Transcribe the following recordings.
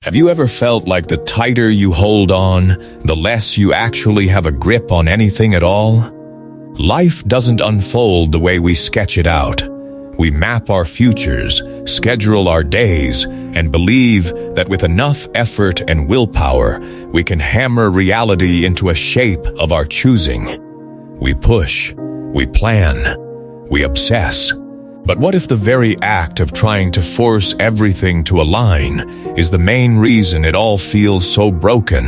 Have you ever felt like the tighter you hold on, the less you actually have a grip on anything at all? Life doesn't unfold the way we sketch it out. We map our futures, schedule our days, and believe that with enough effort and willpower, we can hammer reality into a shape of our choosing. We push, we plan, we obsess. But what if the very act of trying to force everything to align is the main reason it all feels so broken?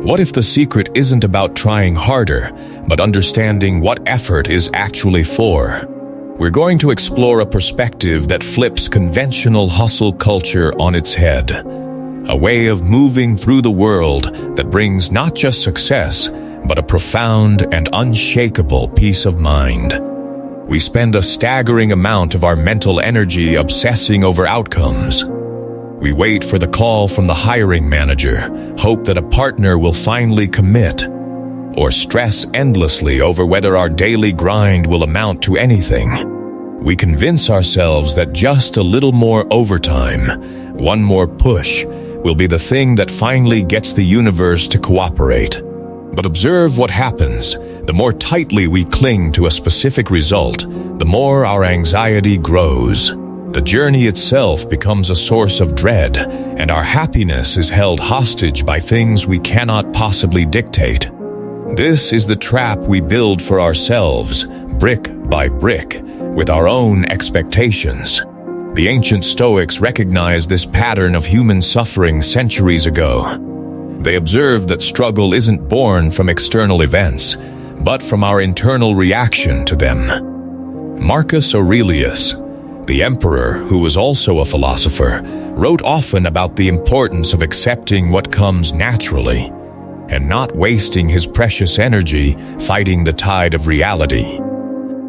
What if the secret isn't about trying harder, but understanding what effort is actually for? We're going to explore a perspective that flips conventional hustle culture on its head. A way of moving through the world that brings not just success, but a profound and unshakable peace of mind. We spend a staggering amount of our mental energy obsessing over outcomes. We wait for the call from the hiring manager, hope that a partner will finally commit, or stress endlessly over whether our daily grind will amount to anything. We convince ourselves that just a little more overtime, one more push, will be the thing that finally gets the universe to cooperate. But observe what happens. The more tightly we cling to a specific result, the more our anxiety grows. The journey itself becomes a source of dread, and our happiness is held hostage by things we cannot possibly dictate. This is the trap we build for ourselves, brick by brick, with our own expectations. The ancient Stoics recognized this pattern of human suffering centuries ago. They observed that struggle isn't born from external events, but from our internal reaction to them. Marcus Aurelius, the emperor who was also a philosopher, wrote often about the importance of accepting what comes naturally and not wasting his precious energy fighting the tide of reality.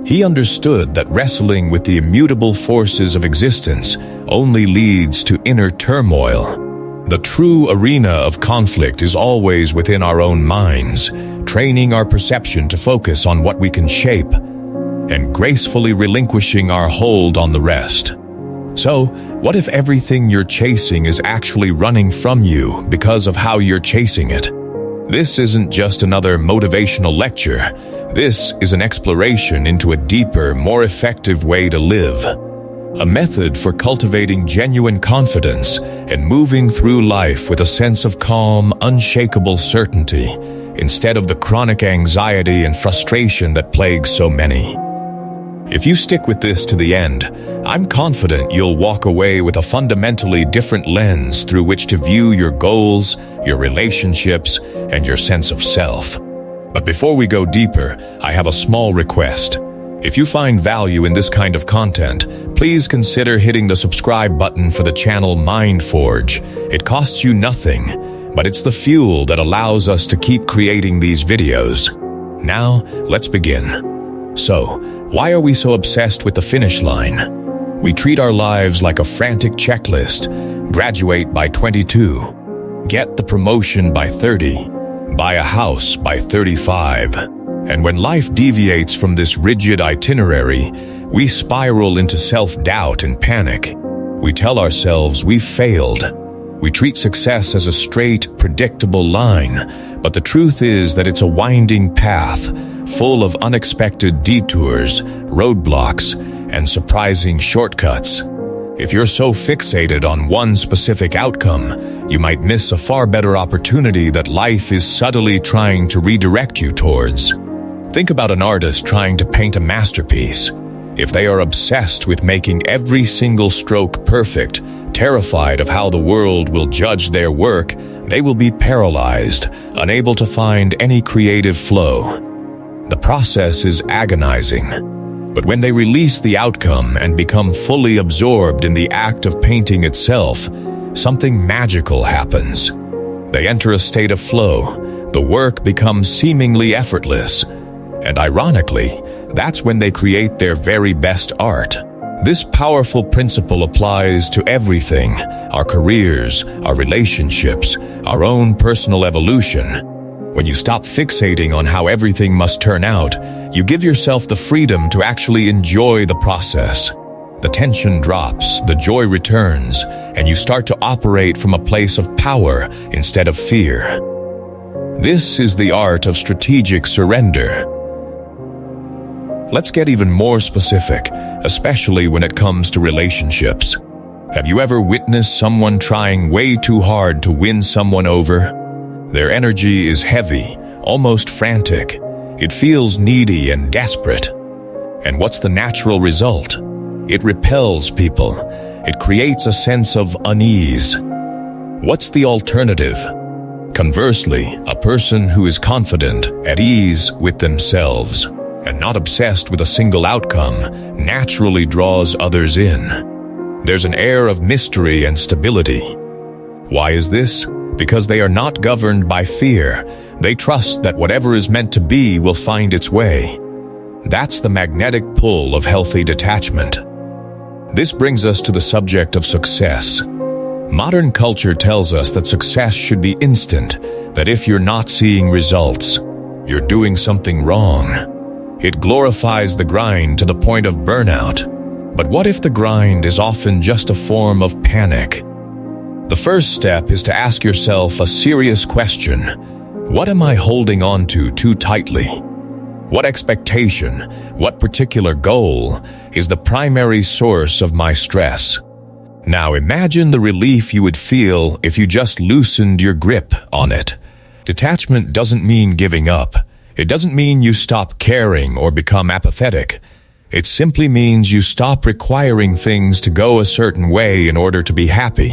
He understood that wrestling with the immutable forces of existence only leads to inner turmoil. The true arena of conflict is always within our own minds, training our perception to focus on what we can shape and gracefully relinquishing our hold on the rest. So, what if everything you're chasing is actually running from you because of how you're chasing it? This isn't just another motivational lecture. This is an exploration into a deeper, more effective way to live. A method for cultivating genuine confidence and moving through life with a sense of calm, unshakable certainty, instead of the chronic anxiety and frustration that plagues so many. If you stick with this to the end, I'm confident you'll walk away with a fundamentally different lens through which to view your goals, your relationships, and your sense of self. But before we go deeper, I have a small request. If you find value in this kind of content, please consider hitting the subscribe button for the channel MindForge. It costs you nothing, but it's the fuel that allows us to keep creating these videos. Now, let's begin. So, why are we so obsessed with the finish line? We treat our lives like a frantic checklist. Graduate by 22. Get the promotion by 30. Buy a house by 35. And when life deviates from this rigid itinerary, we spiral into self-doubt and panic. We tell ourselves we've failed. We treat success as a straight, predictable line, but the truth is that it's a winding path, full of unexpected detours, roadblocks, and surprising shortcuts. If you're so fixated on one specific outcome, you might miss a far better opportunity that life is subtly trying to redirect you towards. Think about an artist trying to paint a masterpiece. If they are obsessed with making every single stroke perfect, terrified of how the world will judge their work, they will be paralyzed, unable to find any creative flow. The process is agonizing. But when they release the outcome and become fully absorbed in the act of painting itself, something magical happens. They enter a state of flow. The work becomes seemingly effortless. And ironically, that's when they create their very best art. This powerful principle applies to everything: our careers, our relationships, our own personal evolution. When you stop fixating on how everything must turn out, you give yourself the freedom to actually enjoy the process. The tension drops, the joy returns, and you start to operate from a place of power instead of fear. This is the art of strategic surrender. Let's get even more specific, especially when it comes to relationships. Have you ever witnessed someone trying way too hard to win someone over? Their energy is heavy, almost frantic. It feels needy and desperate. And what's the natural result? It repels people. It creates a sense of unease. What's the alternative? Conversely, a person who is confident, at ease with themselves, and not obsessed with a single outcome, naturally draws others in. There's an air of mystery and stability. Why is this? Because they are not governed by fear. They trust that whatever is meant to be will find its way. That's the magnetic pull of healthy detachment. This brings us to the subject of success. Modern culture tells us that success should be instant, that if you're not seeing results, you're doing something wrong. It glorifies the grind to the point of burnout. But what if the grind is often just a form of panic? The first step is to ask yourself a serious question. What am I holding on to too tightly? What expectation, what particular goal is the primary source of my stress? Now imagine the relief you would feel if you just loosened your grip on it. Detachment doesn't mean giving up. It doesn't mean you stop caring or become apathetic. It simply means you stop requiring things to go a certain way in order to be happy.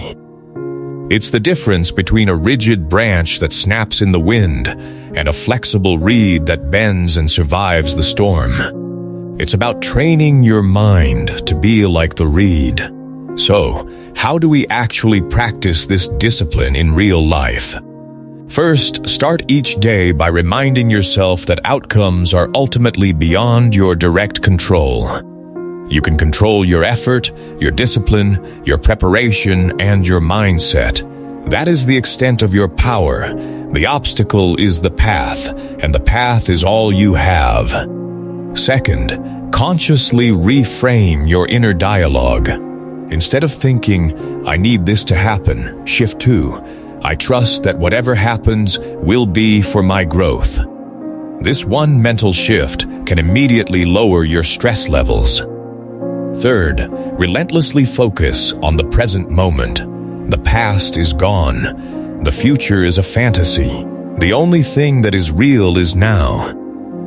It's the difference between a rigid branch that snaps in the wind and a flexible reed that bends and survives the storm. It's about training your mind to be like the reed. So, how do we actually practice this discipline in real life? First, start each day by reminding yourself that outcomes are ultimately beyond your direct control. You can control your effort, your discipline, your preparation, and your mindset. That is the extent of your power. The obstacle is the path, and the path is all you have. Second, consciously reframe your inner dialogue. Instead of thinking, I need this to happen, shift to, I trust that whatever happens will be for my growth. This one mental shift can immediately lower your stress levels. Third, relentlessly focus on the present moment. The past is gone. The future is a fantasy. The only thing that is real is now.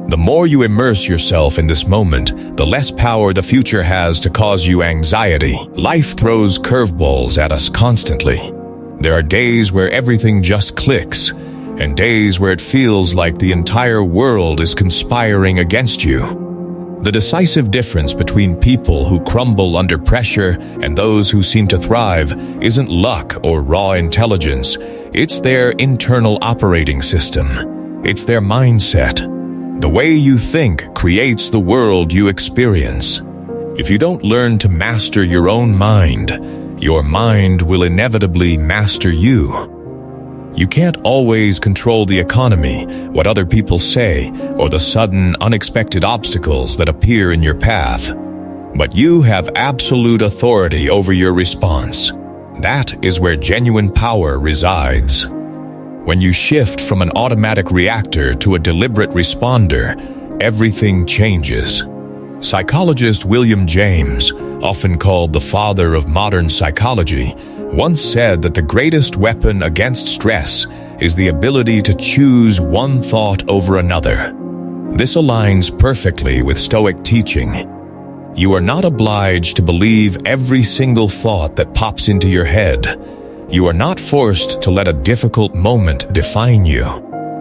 The more you immerse yourself in this moment, the less power the future has to cause you anxiety. Life throws curveballs at us constantly. There are days where everything just clicks, and days where it feels like the entire world is conspiring against you. The decisive difference between people who crumble under pressure and those who seem to thrive isn't luck or raw intelligence. It's their internal operating system. It's their mindset. The way you think creates the world you experience. If you don't learn to master your own mind, your mind will inevitably master you. You can't always control the economy, what other people say, or the sudden, unexpected obstacles that appear in your path. But you have absolute authority over your response. That is where genuine power resides. When you shift from an automatic reactor to a deliberate responder, everything changes. Psychologist William James, often called the father of modern psychology, once said that the greatest weapon against stress is the ability to choose one thought over another. This aligns perfectly with Stoic teaching. You are not obliged to believe every single thought that pops into your head. You are not forced to let a difficult moment define you.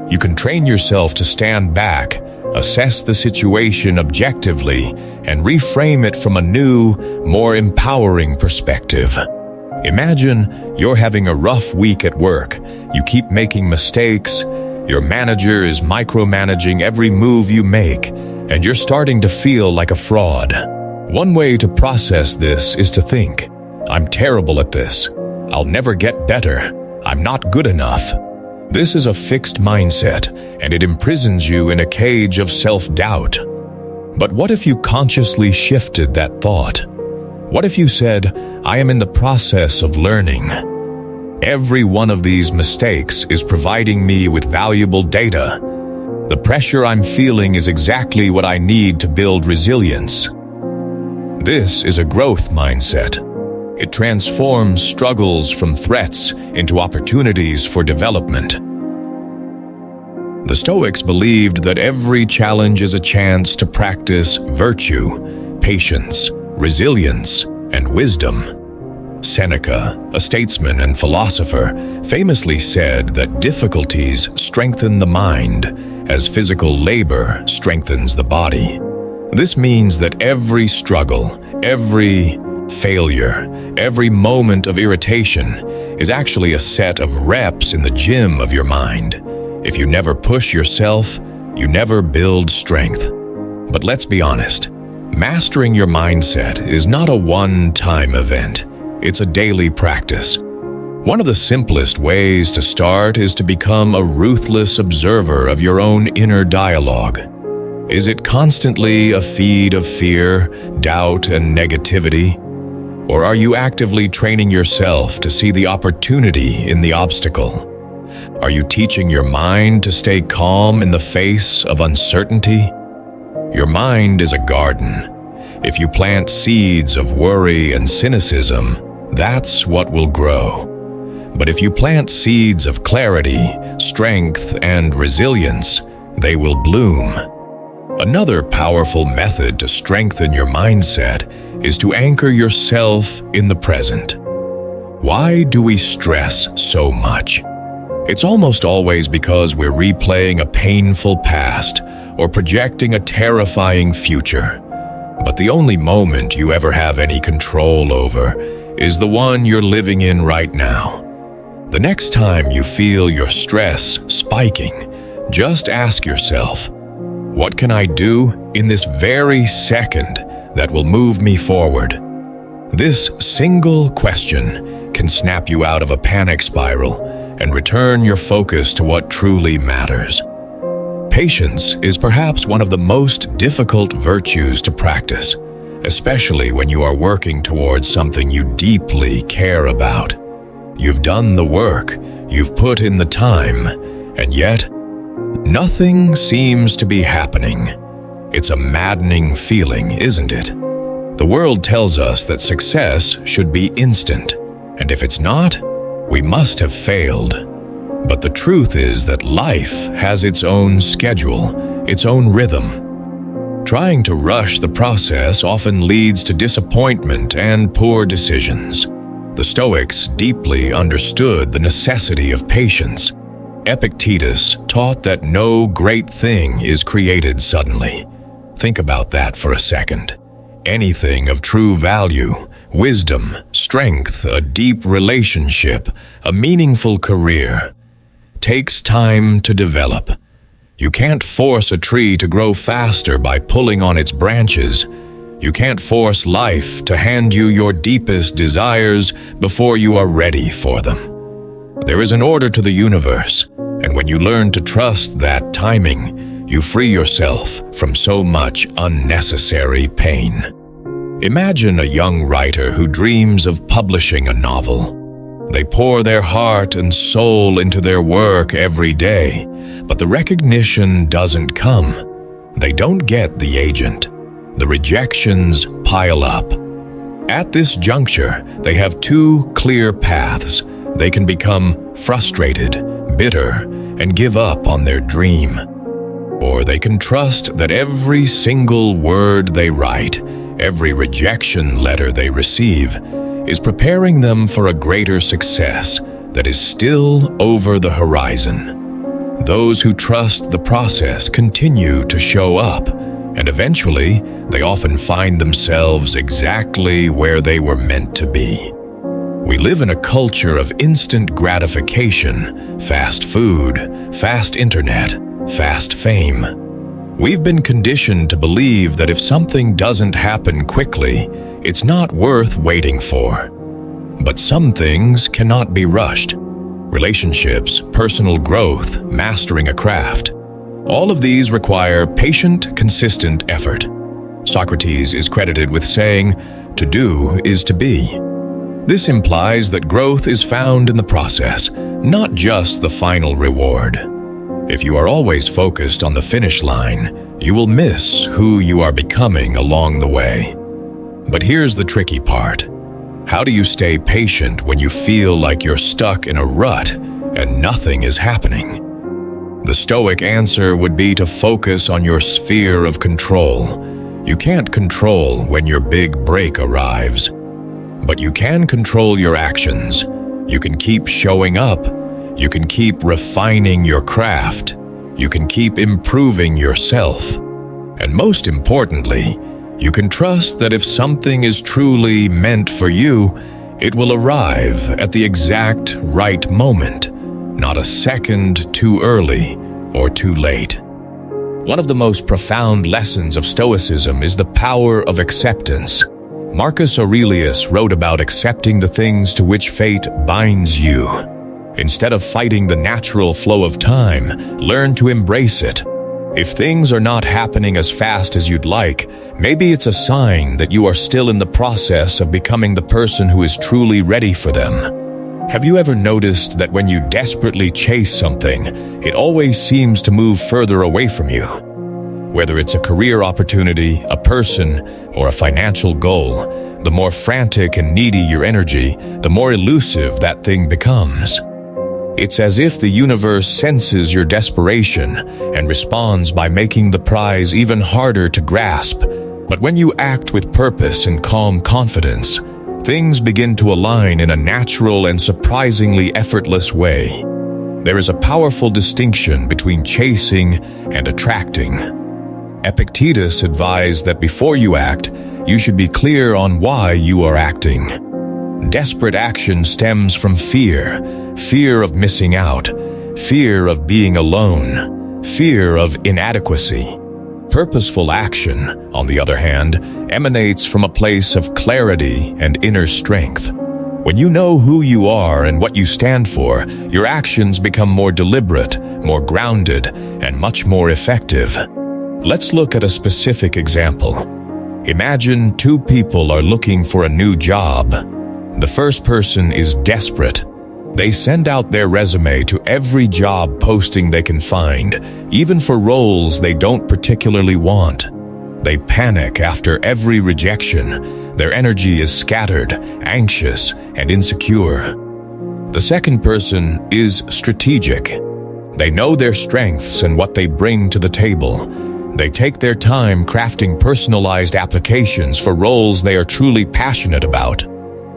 You can train yourself to stand back, assess the situation objectively, and reframe it from a new, more empowering perspective. Imagine you're having a rough week at work. You keep making mistakes. Your manager is micromanaging every move you make, and you're starting to feel like a fraud. One way to process this is to think, I'm terrible at this. I'll never get better. I'm not good enough. This is a fixed mindset, and it imprisons you in a cage of self-doubt. But what if you consciously shifted that thought? What if you said, "I am in the process of learning"? Every one of these mistakes is providing me with valuable data. The pressure I'm feeling is exactly what I need to build resilience. This is a growth mindset. It transforms struggles from threats into opportunities for development. The Stoics believed that every challenge is a chance to practice virtue, patience, resilience, and wisdom. Seneca, a statesman and philosopher, famously said that difficulties strengthen the mind as physical labor strengthens the body. This means that every struggle, every failure, every moment of irritation is actually a set of reps in the gym of your mind. If you never push yourself, you never build strength. But let's be honest, mastering your mindset is not a one-time event. It's a daily practice. One of the simplest ways to start is to become a ruthless observer of your own inner dialogue. Is it constantly a feed of fear, doubt, and negativity? Or are you actively training yourself to see the opportunity in the obstacle? Are you teaching your mind to stay calm in the face of uncertainty? Your mind is a garden. If you plant seeds of worry and cynicism, that's what will grow. But if you plant seeds of clarity, strength, and resilience, they will bloom. Another powerful method to strengthen your mindset is to anchor yourself in the present. Why do we stress so much? It's almost always because we're replaying a painful past or projecting a terrifying future. But the only moment you ever have any control over is the one you're living in right now. The next time you feel your stress spiking, just ask yourself, what can I do in this very second that will move me forward? This single question can snap you out of a panic spiral and return your focus to what truly matters. Patience is perhaps one of the most difficult virtues to practice, especially when you are working towards something you deeply care about. You've done the work, you've put in the time, and yet, nothing seems to be happening. It's a maddening feeling, isn't it? The world tells us that success should be instant, and if it's not, we must have failed. But the truth is that life has its own schedule, its own rhythm. Trying to rush the process often leads to disappointment and poor decisions. The Stoics deeply understood the necessity of patience. Epictetus taught that no great thing is created suddenly. Think about that for a second. Anything of true value, wisdom, strength, a deep relationship, a meaningful career, takes time to develop. You can't force a tree to grow faster by pulling on its branches. You can't force life to hand you your deepest desires before you are ready for them. There is an order to the universe, and when you learn to trust that timing, you free yourself from so much unnecessary pain. Imagine a young writer who dreams of publishing a novel. They pour their heart and soul into their work every day, but the recognition doesn't come. They don't get the agent. The rejections pile up. At this juncture, they have two clear paths. They can become frustrated, bitter, and give up on their dream. Or they can trust that every single word they write, every rejection letter they receive, is preparing them for a greater success that is still over the horizon. Those who trust the process continue to show up, and eventually, they often find themselves exactly where they were meant to be. We live in a culture of instant gratification, fast food, fast internet, fast fame. We've been conditioned to believe that if something doesn't happen quickly, it's not worth waiting for. But some things cannot be rushed. Relationships, personal growth, mastering a craft. All of these require patient, consistent effort. Socrates is credited with saying, to do is to be. This implies that growth is found in the process, not just the final reward. If you are always focused on the finish line, you will miss who you are becoming along the way. But here's the tricky part. How do you stay patient when you feel like you're stuck in a rut and nothing is happening? The Stoic answer would be to focus on your sphere of control. You can't control when your big break arrives, but you can control your actions. You can keep showing up. You can keep refining your craft. You can keep improving yourself. And most importantly, you can trust that if something is truly meant for you, it will arrive at the exact right moment, not a second too early or too late. One of the most profound lessons of Stoicism is the power of acceptance. Marcus Aurelius wrote about accepting the things to which fate binds you. Instead of fighting the natural flow of time, learn to embrace it. If things are not happening as fast as you'd like, maybe it's a sign that you are still in the process of becoming the person who is truly ready for them. Have you ever noticed that when you desperately chase something, it always seems to move further away from you? Whether it's a career opportunity, a person, or a financial goal, the more frantic and needy your energy, the more elusive that thing becomes. It's as if the universe senses your desperation and responds by making the prize even harder to grasp. But when you act with purpose and calm confidence, things begin to align in a natural and surprisingly effortless way. There is a powerful distinction between chasing and attracting. Epictetus advised that before you act, you should be clear on why you are acting. Desperate action stems from fear of missing out, fear of being alone, fear of inadequacy. Purposeful action, on the other hand, emanates from a place of clarity and inner strength. When you know who you are and what you stand for, your actions become more deliberate, more grounded, and much more effective. Let's look at a specific example. Imagine two people are looking for a new job. The first person is desperate. They send out their resume to every job posting they can find, even for roles they don't particularly want. They panic after every rejection. Their energy is scattered, anxious, and insecure. The second person is strategic. They know their strengths and what they bring to the table. They take their time crafting personalized applications for roles they are truly passionate about.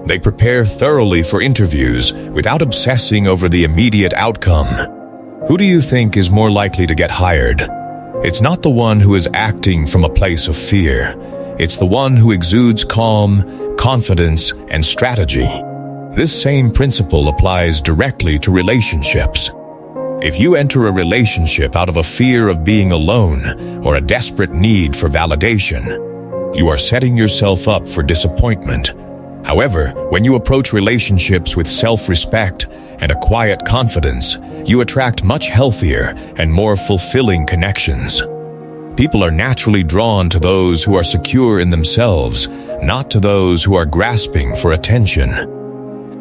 They prepare thoroughly for interviews without obsessing over the immediate outcome. Who do you think is more likely to get hired? It's not the one who is acting from a place of fear. It's the one who exudes calm, confidence, and strategy. This same principle applies directly to relationships. If you enter a relationship out of a fear of being alone or a desperate need for validation, you are setting yourself up for disappointment. However, when you approach relationships with self-respect and a quiet confidence, you attract much healthier and more fulfilling connections. People are naturally drawn to those who are secure in themselves, not to those who are grasping for attention.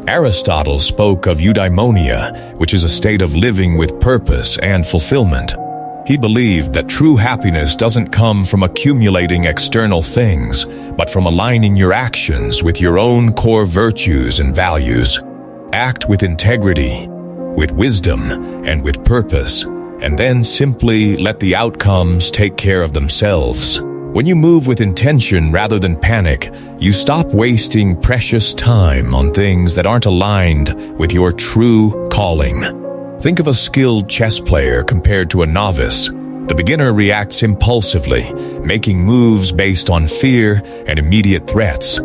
Aristotle spoke of eudaimonia, which is a state of living with purpose and fulfillment. He believed that true happiness doesn't come from accumulating external things, but from aligning your actions with your own core virtues and values. Act with integrity, with wisdom, and with purpose, and then simply let the outcomes take care of themselves. When you move with intention rather than panic, you stop wasting precious time on things that aren't aligned with your true calling. Think of a skilled chess player compared to a novice. The beginner reacts impulsively, making moves based on fear and immediate threats.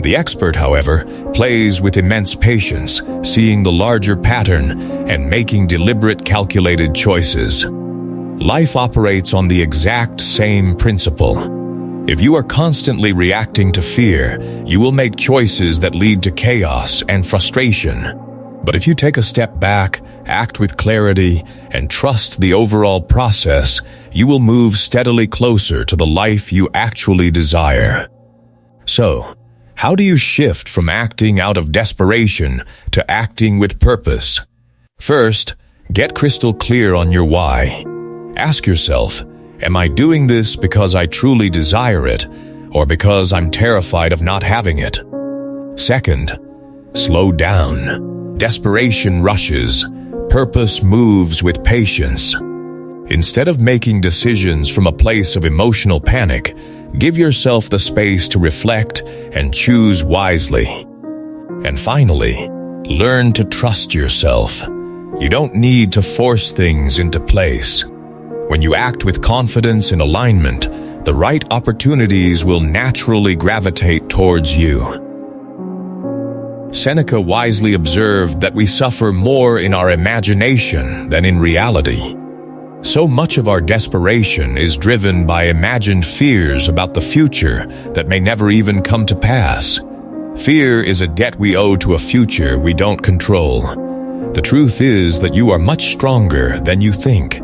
The expert, however, plays with immense patience, seeing the larger pattern and making deliberate, calculated choices. Life operates on the exact same principle. If you are constantly reacting to fear, you will make choices that lead to chaos and frustration. But if you take a step back, act with clarity, and trust the overall process, you will move steadily closer to the life you actually desire. So, How do you shift from acting out of desperation to acting with purpose? First, get crystal clear on your why. Ask yourself, am I doing this because I truly desire it, or because I'm terrified of not having it? Second, slow down. Desperation rushes. Purpose moves with patience. Instead of making decisions from a place of emotional panic, give yourself the space to reflect and choose wisely. And finally, learn to trust yourself. You don't need to force things into place. When you act with confidence and alignment, the right opportunities will naturally gravitate towards you. Seneca wisely observed that we suffer more in our imagination than in reality. So much of our desperation is driven by imagined fears about the future that may never even come to pass. Fear is a debt we owe to a future we don't control. The truth is that you are much stronger than you think.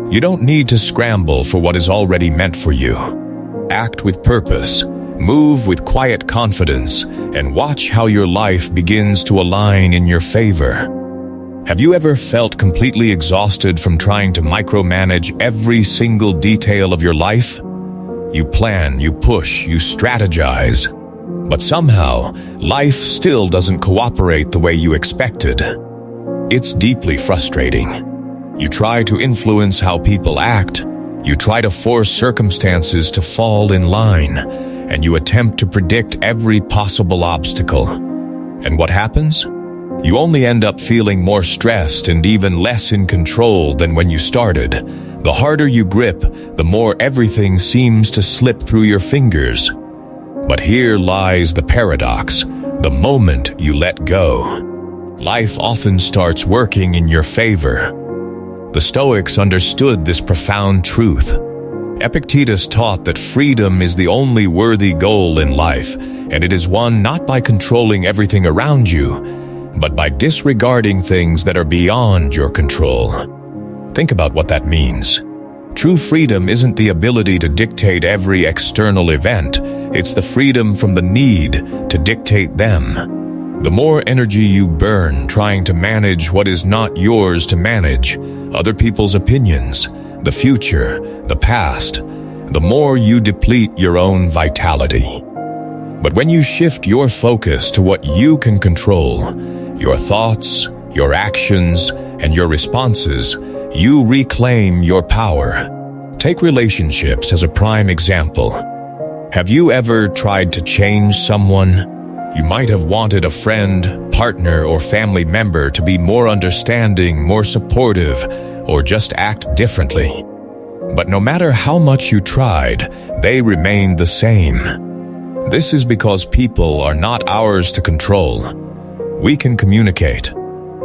You don't need to scramble for what is already meant for you. Act with purpose, move with quiet confidence, and watch how your life begins to align in your favor. Have you ever felt completely exhausted from trying to micromanage every single detail of your life? You plan, you push, you strategize. But somehow, life still doesn't cooperate the way you expected. It's deeply frustrating. You try to influence how people act, you try to force circumstances to fall in line, and you attempt to predict every possible obstacle. And what happens? You only end up feeling more stressed and even less in control than when you started. The harder you grip, the more everything seems to slip through your fingers. But here lies the paradox. The moment you let go, life often starts working in your favor. The Stoics understood this profound truth. Epictetus taught that freedom is the only worthy goal in life, and it is won not by controlling everything around you, but by disregarding things that are beyond your control. Think about what that means. True freedom isn't the ability to dictate every external event, it's the freedom from the need to dictate them. The more energy you burn trying to manage what is not yours to manage, other people's opinions, the future, the past, the more you deplete your own vitality. But when you shift your focus to what you can control, your thoughts, your actions, and your responses, you reclaim your power. Take relationships as a prime example. Have you ever tried to change someone? You might have wanted a friend, partner, or family member to be more understanding, more supportive, or just act differently. But no matter how much you tried, they remained the same. This is because people are not ours to control. We can communicate.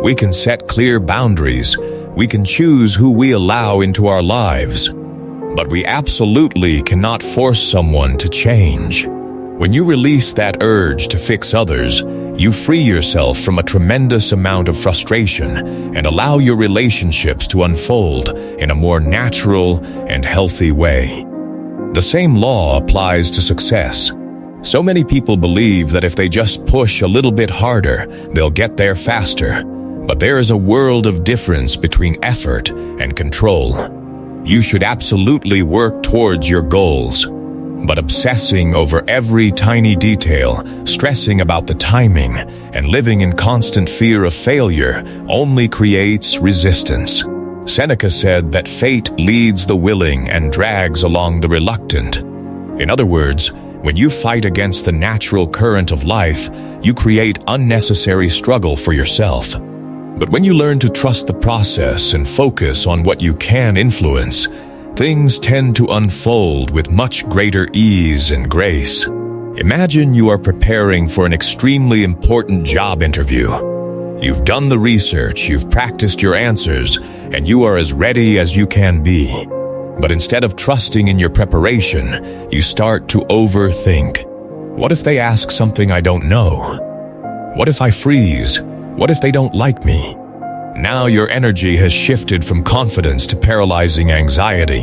We can set clear boundaries. We can choose who we allow into our lives. But we absolutely cannot force someone to change. When you release that urge to fix others, you free yourself from a tremendous amount of frustration and allow your relationships to unfold in a more natural and healthy way. The same law applies to success. So many people believe that if they just push a little bit harder, they'll get there faster. But there is a world of difference between effort and control. You should absolutely work towards your goals. But obsessing over every tiny detail, stressing about the timing, and living in constant fear of failure only creates resistance. Seneca said that fate leads the willing and drags along the reluctant. In other words, when you fight against the natural current of life, you create unnecessary struggle for yourself. But when you learn to trust the process and focus on what you can influence, things tend to unfold with much greater ease and grace. Imagine you are preparing for an extremely important job interview. You've done the research, you've practiced your answers, and you are as ready as you can be. But instead of trusting in your preparation, you start to overthink. What if they ask something I don't know? What if I freeze? What if they don't like me? Now your energy has shifted from confidence to paralyzing anxiety.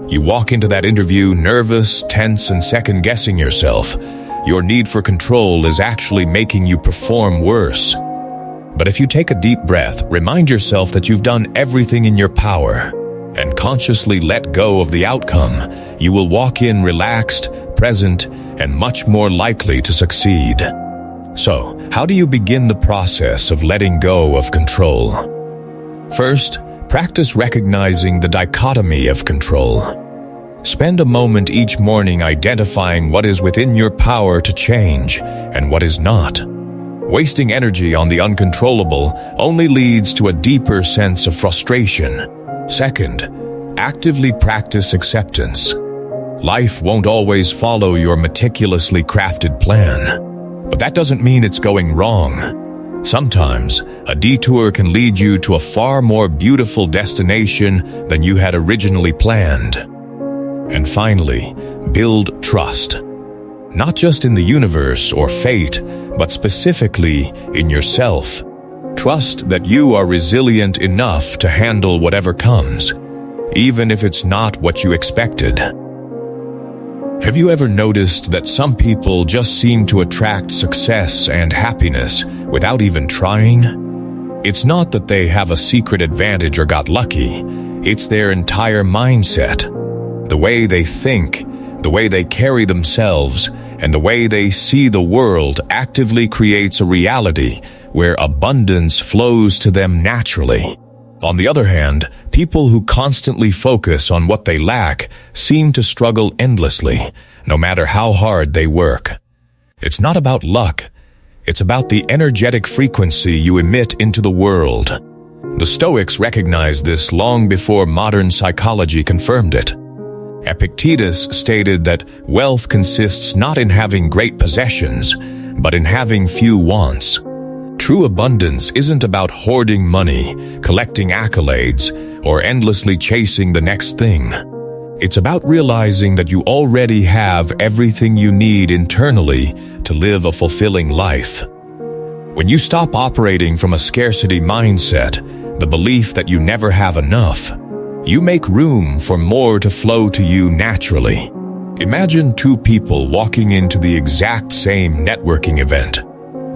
You walk into that interview nervous, tense, and second-guessing yourself. your need for control is actually making you perform worse. But if you take a deep breath, remind yourself that you've done everything in your power, and consciously let go of the outcome, you will walk in relaxed, present, and much more likely to succeed. So, how do you begin the process of letting go of control? First, practice recognizing the dichotomy of control. Spend a moment each morning identifying what is within your power to change and what is not. Wasting energy on the uncontrollable only leads to a deeper sense of frustration. Second, actively practice acceptance. Life won't always follow your meticulously crafted plan, but that doesn't mean it's going wrong. Sometimes, a detour can lead you to a far more beautiful destination than you had originally planned. And finally, build trust. Not just in the universe or fate, but specifically in yourself. Trust that you are resilient enough to handle whatever comes, even if it's not what you expected. Have you ever noticed that some people just seem to attract success and happiness without even trying? It's not that they have a secret advantage or got lucky. It's their entire mindset. The way they think, the way they carry themselves, and the way they see the world actively creates a reality where abundance flows to them naturally. On the other hand, people who constantly focus on what they lack seem to struggle endlessly, no matter how hard they work. It's not about luck. It's about the energetic frequency you emit into the world. The Stoics recognized this long before modern psychology confirmed it. Epictetus stated that wealth consists not in having great possessions, but in having few wants. True abundance isn't about hoarding money, collecting accolades, or endlessly chasing the next thing. It's about realizing that you already have everything you need internally to live a fulfilling life. When you stop operating from a scarcity mindset, the belief that you never have enough, you make room for more to flow to you naturally. Imagine two people walking into the exact same networking event.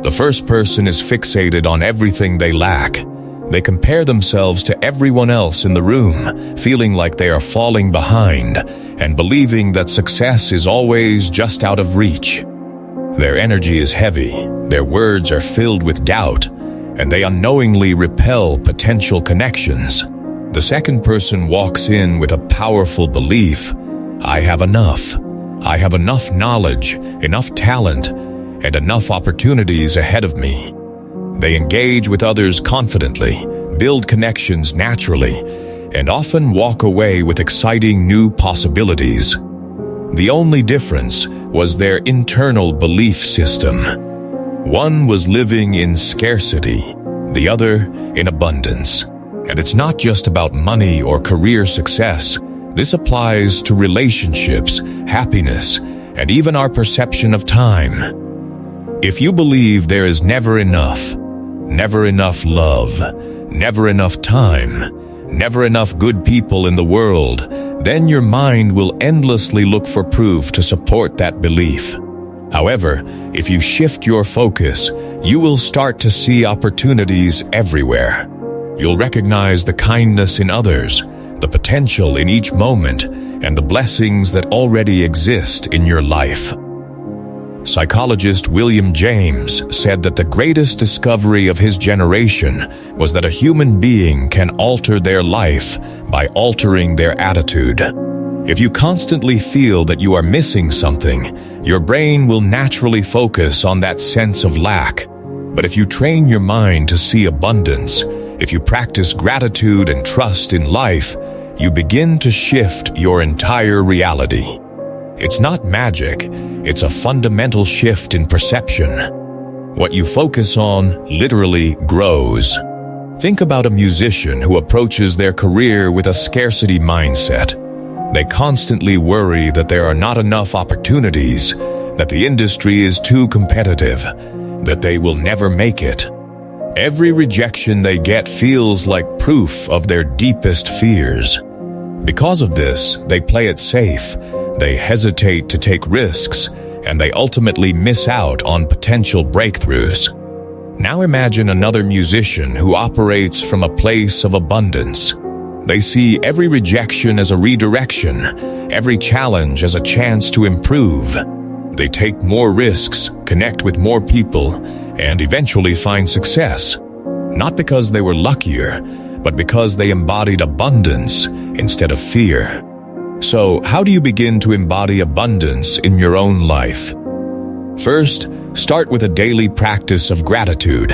The first person is fixated on everything they lack. They compare themselves to everyone else in the room, feeling like they are falling behind and believing that success is always just out of reach. Their energy is heavy, their words are filled with doubt, and they unknowingly repel potential connections. The second person walks in with a powerful belief: I have enough. I have enough knowledge, enough talent, and enough opportunities ahead of me. They engage with others confidently, build connections naturally, and often walk away with exciting new possibilities. The only difference was their internal belief system. One was living in scarcity, the other in abundance. And it's not just about money or career success. This applies to relationships, happiness, and even our perception of time. If you believe there is never enough love, never enough time, never enough good people in the world, then your mind will endlessly look for proof to support that belief. However, if you shift your focus, you will start to see opportunities everywhere. You'll recognize the kindness in others, the potential in each moment, and the blessings that already exist in your life. Psychologist William James said that the greatest discovery of his generation was that a human being can alter their life by altering their attitude. If you constantly feel that you are missing something, your brain will naturally focus on that sense of lack. But if you train your mind to see abundance, if you practice gratitude and trust in life, you begin to shift your entire reality. It's not magic, it's a fundamental shift in perception. What you focus on literally grows. Think about a musician who approaches their career with a scarcity mindset. They constantly worry that there are not enough opportunities, that the industry is too competitive, that they will never make it. Every rejection they get feels like proof of their deepest fears. Because of this, they play it safe, they hesitate to take risks, and they ultimately miss out on potential breakthroughs. Now imagine another musician who operates from a place of abundance. They see every rejection as a redirection, every challenge as a chance to improve. They take more risks, connect with more people, and eventually find success. Not because they were luckier, but because they embodied abundance instead of fear. So, how do you begin to embody abundance in your own life? First, start with a daily practice of gratitude.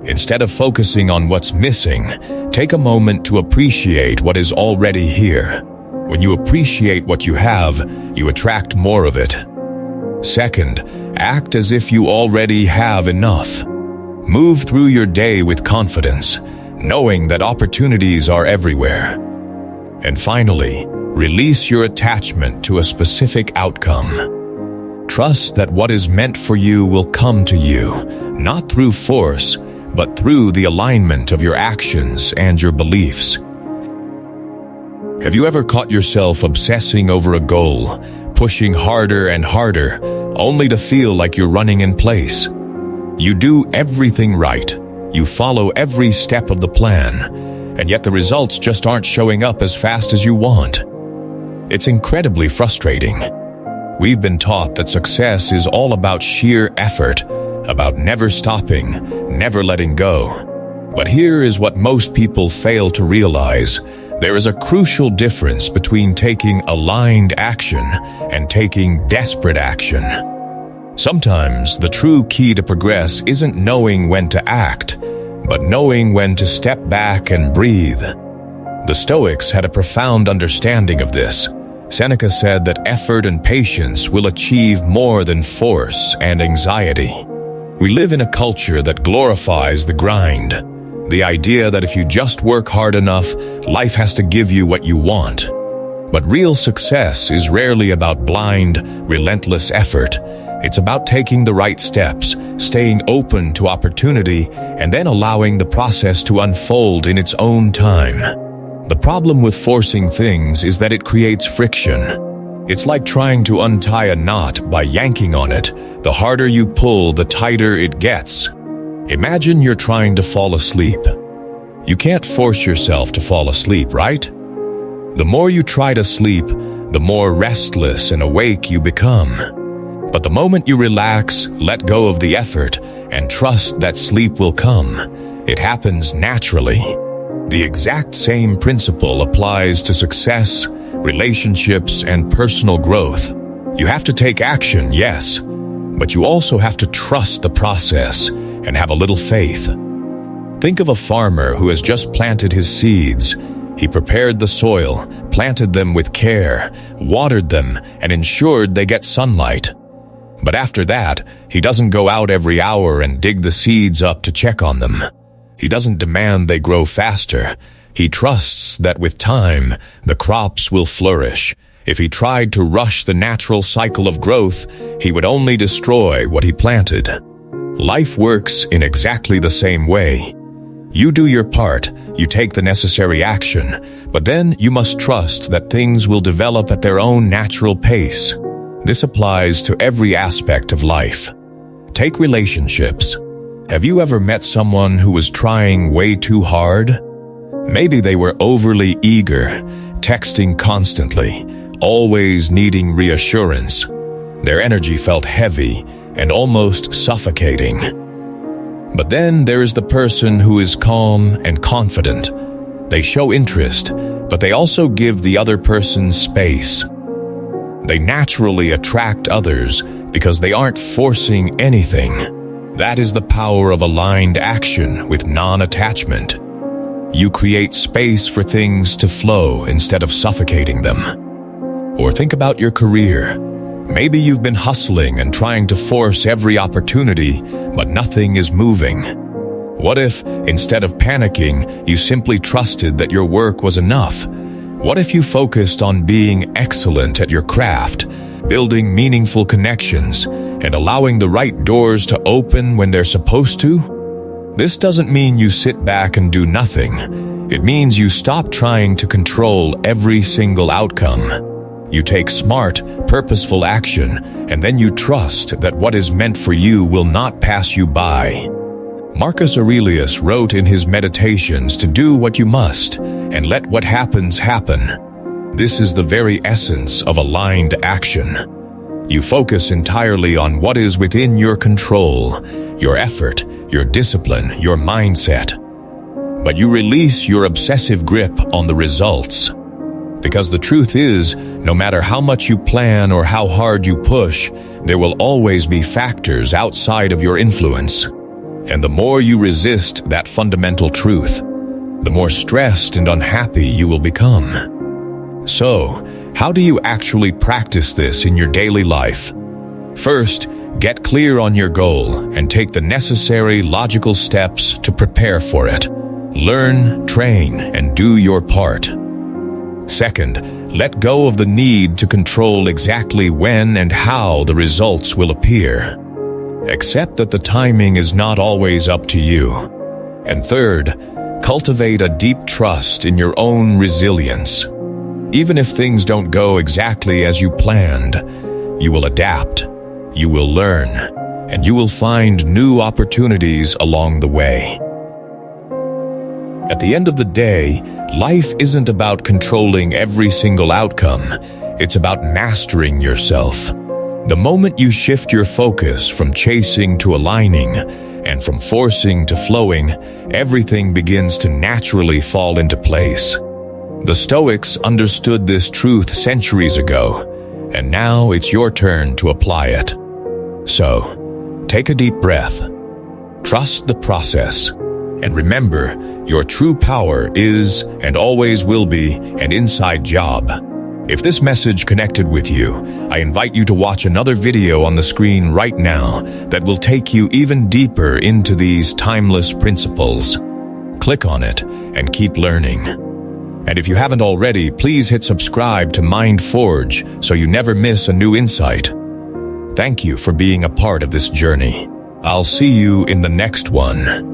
Instead of focusing on what's missing, take a moment to appreciate what is already here. When you appreciate what you have, you attract more of it. Second, act as if you already have enough. Move through your day with confidence, knowing that opportunities are everywhere. And finally, release your attachment to a specific outcome. Trust that what is meant for you will come to you, not through force, but through the alignment of your actions and your beliefs. Have you ever caught yourself obsessing over a goal, pushing harder and harder, only to feel like you're running in place? You do everything right, you follow every step of the plan, and yet the results just aren't showing up as fast as you want. It's incredibly frustrating. We've been taught that success is all about sheer effort, about never stopping, never letting go. But here is what most people fail to realize. There is a crucial difference between taking aligned action and taking desperate action. Sometimes the true key to progress isn't knowing when to act, but knowing when to step back and breathe. The Stoics had a profound understanding of this. Seneca said that effort and patience will achieve more than force and anxiety. We live in a culture that glorifies the grind. The idea that if you just work hard enough, life has to give you what you want. But real success is rarely about blind, relentless effort. It's about taking the right steps, staying open to opportunity, and then allowing the process to unfold in its own time. The problem with forcing things is that it creates friction. It's like trying to untie a knot by yanking on it. The harder you pull, the tighter it gets. Imagine you're trying to fall asleep. You can't force yourself to fall asleep, right? The more you try to sleep, the more restless and awake you become. But the moment you relax, let go of the effort, and trust that sleep will come, it happens naturally. The exact same principle applies to success, relationships, and personal growth. You have to take action, yes, but you also have to trust the process and have a little faith. Think of a farmer who has just planted his seeds. He prepared the soil, planted them with care, watered them, and ensured they get sunlight. But after that, he doesn't go out every hour and dig the seeds up to check on them. He doesn't demand they grow faster. He trusts that with time, the crops will flourish. If he tried to rush the natural cycle of growth, he would only destroy what he planted. Life works in exactly the same way. You do your part, you take the necessary action, but then you must trust that things will develop at their own natural pace. This applies to every aspect of life. Take relationships. Have you ever met someone who was trying way too hard? Maybe they were overly eager, texting constantly, always needing reassurance. Their energy felt heavy and almost suffocating. But then there is the person who is calm and confident. They show interest, but they also give the other person space. They naturally attract others because they aren't forcing anything. That is the power of aligned action with non-attachment. You create space for things to flow instead of suffocating them. Or think about your career. Maybe you've been hustling and trying to force every opportunity, but nothing is moving. What if, instead of panicking, you simply trusted that your work was enough? What if you focused on being excellent at your craft, building meaningful connections, and allowing the right doors to open when they're supposed to? This doesn't mean you sit back and do nothing. It means you stop trying to control every single outcome. You take smart, purposeful action, and then you trust that what is meant for you will not pass you by. Marcus Aurelius wrote in his Meditations to do what you must, and let what happens happen. This is the very essence of aligned action. You focus entirely on what is within your control, your effort, your discipline, your mindset. But you release your obsessive grip on the results. Because the truth is, no matter how much you plan or how hard you push, there will always be factors outside of your influence. And the more you resist that fundamental truth, the more stressed and unhappy you will become. So, how do you actually practice this in your daily life? First, get clear on your goal and take the necessary logical steps to prepare for it. Learn, train, and do your part. Second, let go of the need to control exactly when and how the results will appear. Accept that the timing is not always up to you. And third, cultivate a deep trust in your own resilience. Even if things don't go exactly as you planned, you will adapt, you will learn, and you will find new opportunities along the way. At the end of the day, life isn't about controlling every single outcome. It's about mastering yourself. The moment you shift your focus from chasing to aligning, and from forcing to flowing, everything begins to naturally fall into place. The Stoics understood this truth centuries ago, and now it's your turn to apply it. So, take a deep breath, trust the process, and remember, your true power is, and always will be, an inside job. If this message connected with you, I invite you to watch another video on the screen right now that will take you even deeper into these timeless principles. Click on it and keep learning. And if you haven't already, please hit subscribe to Mind Forge so you never miss a new insight. Thank you for being a part of this journey. I'll see you in the next one.